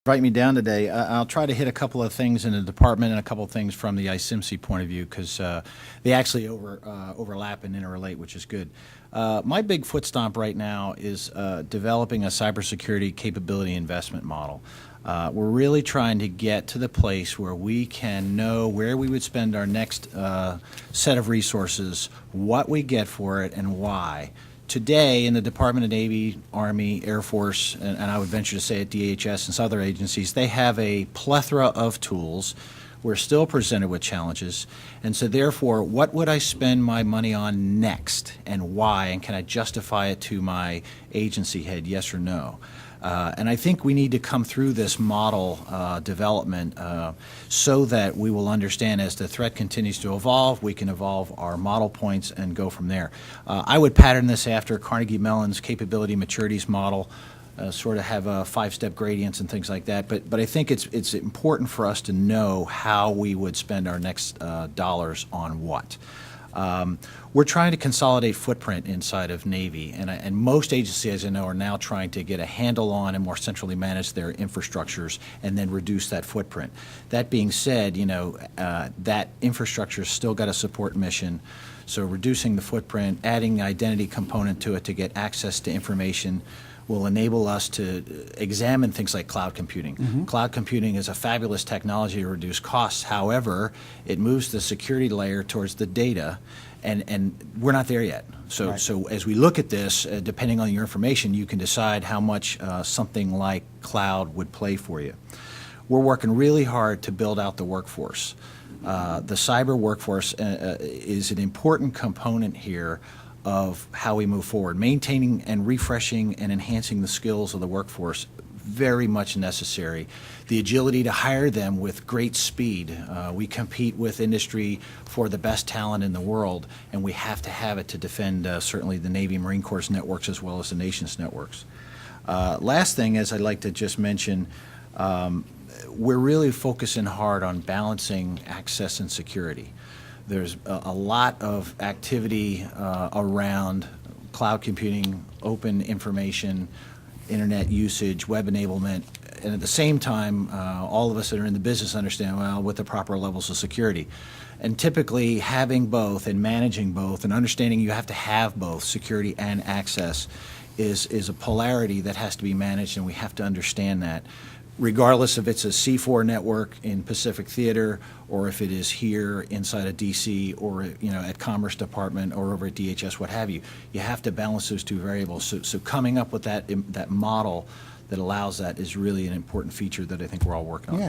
Invite me down today. I'll try to hit a couple of things in the department and a couple of things from the ICIMC point of view because they actually overlap and interrelate, which is good. My big foot stomp right now is developing a cybersecurity capability investment model. We're really trying to get to the place where we can know where we would spend our next set of resources, what we get for it, and why. Today, in the Department of Navy, Army, Air Force, and I would venture to say at DHS and some other agencies, they have a plethora of tools. We're still presented with challenges. And so therefore, what would I spend my money on next and why? And can I justify it to my agency head, yes or no? And I think we need to come through this model development so that we will understand as the threat continues to evolve, we can evolve our model points and go from there. I would pattern this after Carnegie Mellon's capability maturities model, sort of have 5-step gradients and things like that. But I think it's important for us to know how we would spend our next dollars on what. We're trying to consolidate footprint inside of Navy, and most agencies, as I know, are now trying to get a handle on and more centrally manage their infrastructures and then reduce that footprint. That being said, you know, that infrastructure's still got to support mission, so reducing the footprint, adding the identity component to it to get access to information will enable us to examine things like cloud computing. Cloud computing is a fabulous technology to reduce costs. However, it moves the security layer towards the data, and we're not there yet. So, Right. so as we look at this, depending on your information, you can decide how much something like cloud would play for you. We're working really hard to build out the workforce. The cyber workforce is an important component here of how we move forward. Maintaining and refreshing and enhancing the skills of the workforce, very much necessary. The agility to hire them with great speed. We compete with industry for the best talent in the world, and we have to have it to defend certainly the Navy Marine Corps networks as well as the nation's networks. Last thing is I'd like to just mention, we're really focusing hard on balancing access and security. There's a lot of activity around cloud computing, open information, internet usage, web enablement, and at the same time, all of us that are in the business understand, well, with the proper levels of security. And typically having both and managing both and understanding you have to have both security and access is a polarity that has to be managed, and we have to understand that. Regardless if it's a C4 network in Pacific Theater or if it is here inside of DC or at Commerce Department or over at DHS, what have you, you have to balance those two variables. So coming up with that model that allows that is really an important feature that I think we're all working on. Yeah.